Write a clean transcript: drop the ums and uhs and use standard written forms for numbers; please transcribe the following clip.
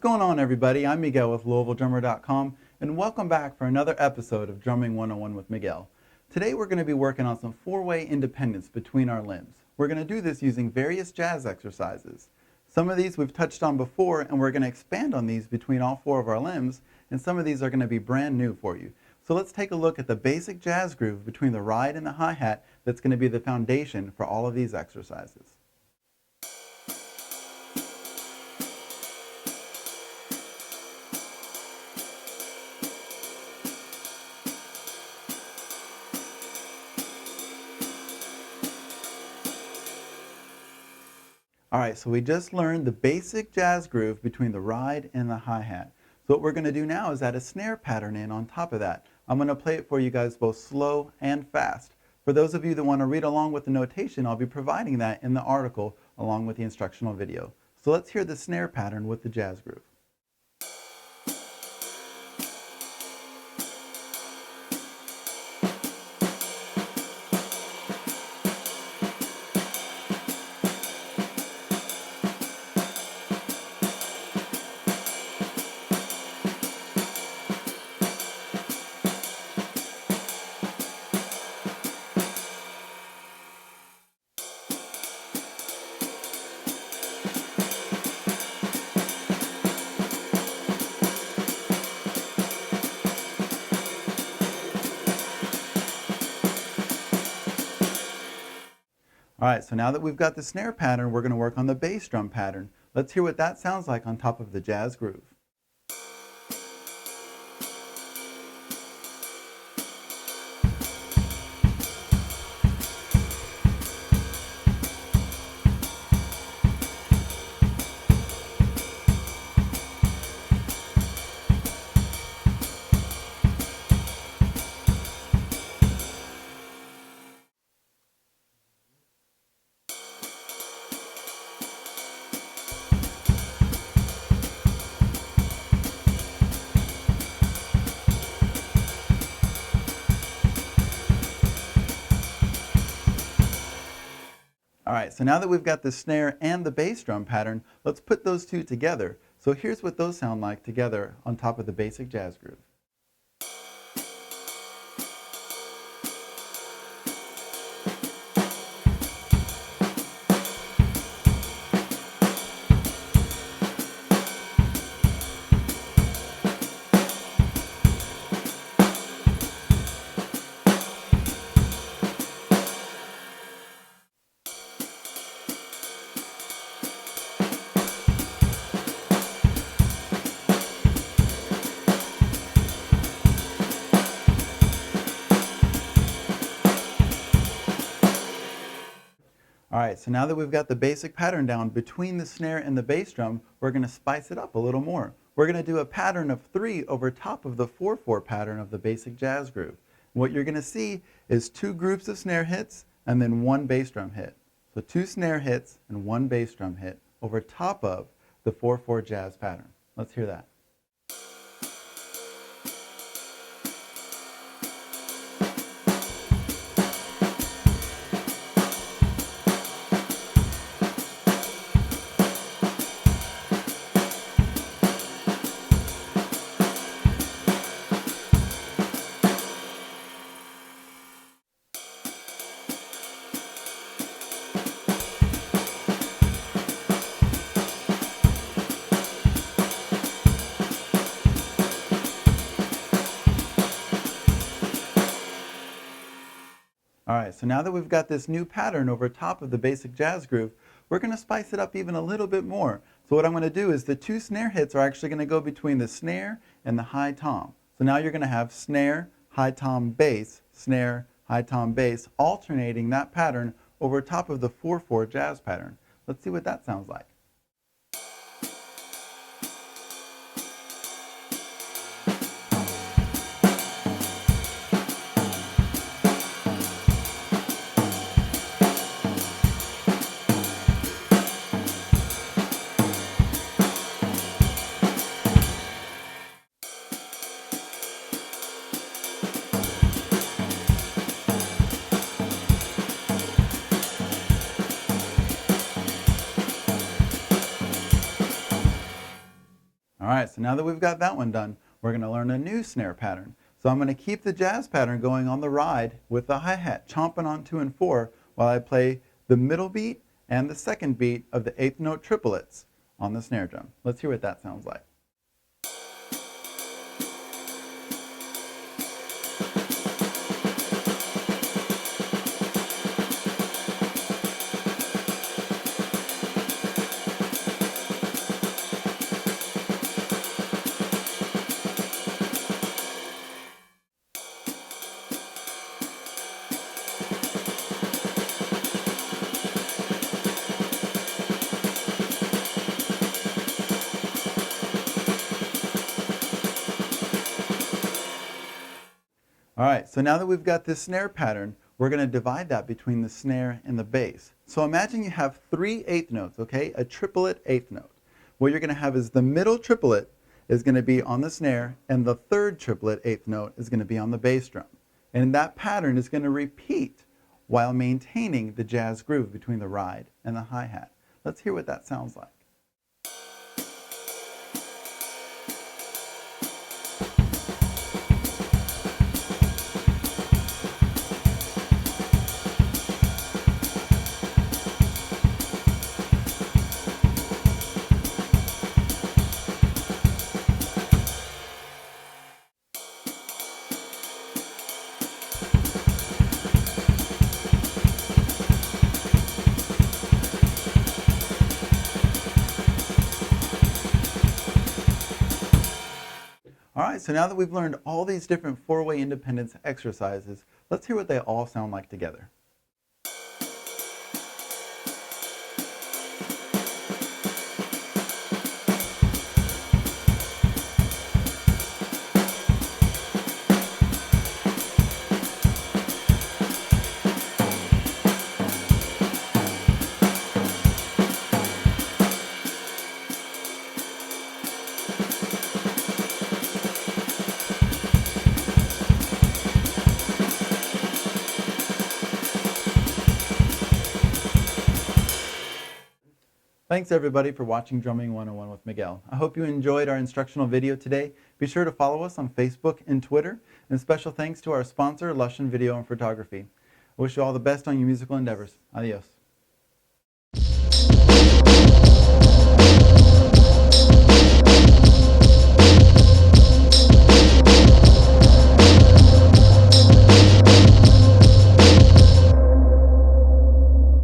going on, everybody? I'm Miguel with LouisvilleDrummer.com, and welcome back for another episode of Drumming 101 with Miguel. Today we're going to be working on some four-way independence between our limbs. We're going to do this using various jazz exercises. Some of these we've touched on before, and we're going to expand on these between all four of our limbs, and some of these are going to be brand new for you. So let's take a look at the basic jazz groove between the ride and the hi-hat that's going to be the foundation for all of these exercises. Alright, so we just learned the basic jazz groove between the ride and the hi-hat. So what we're going to do now is add a snare pattern in on top of that. I'm going to play it for you guys both slow and fast. For those of you that want to read along with the notation, I'll be providing that in the article along with the instructional video. So let's hear the snare pattern with the jazz groove. Alright, so now that we've got the snare pattern, we're going to work on the bass drum pattern. Let's hear what that sounds like on top of the jazz groove. Alright, so now that we've got the snare and the bass drum pattern, let's put those two together. So here's what those sound like together on top of the basic jazz groove. Alright, so now that we've got the basic pattern down between the snare and the bass drum, we're going to spice it up a little more. We're going to do a pattern of 3 over top of the 4/4 pattern of the basic jazz groove. What you're going to see is 2 groups of snare hits and then 1 bass drum hit. So 2 snare hits and 1 bass drum hit over top of the 4/4 jazz pattern. Let's hear that. Alright, so now that we've got this new pattern over top of the basic jazz groove, we're going to spice it up even a little bit more. So what I'm going to do is the 2 snare hits are actually going to go between the snare and the high tom. So now you're going to have snare, high tom, bass, snare, high tom, bass, alternating that pattern over top of the 4/4 jazz pattern. Let's see what that sounds like. All right, so now that we've got that one done, we're going to learn a new snare pattern. So I'm going to keep the jazz pattern going on the ride with the hi-hat chomping on 2 and 4 while I play the middle beat and the second beat of the eighth note triplets on the snare drum. Let's hear what that sounds like. All right, so now that we've got this snare pattern, we're going to divide that between the snare and the bass. So imagine you have 3 eighth notes, okay? A triplet eighth note. What you're going to have is the middle triplet is going to be on the snare, and the third triplet eighth note is going to be on the bass drum. And that pattern is going to repeat while maintaining the jazz groove between the ride and the hi-hat. Let's hear what that sounds like. All right, so now that we've learned all these different 4-way independence exercises, let's hear what they all sound like together. Thanks everybody for watching Drumming 101 with Miguel. I hope you enjoyed our instructional video today. Be sure to follow us on Facebook and Twitter. And special thanks to our sponsor, Lushan Video and Photography. I wish you all the best on your musical endeavors. Adios.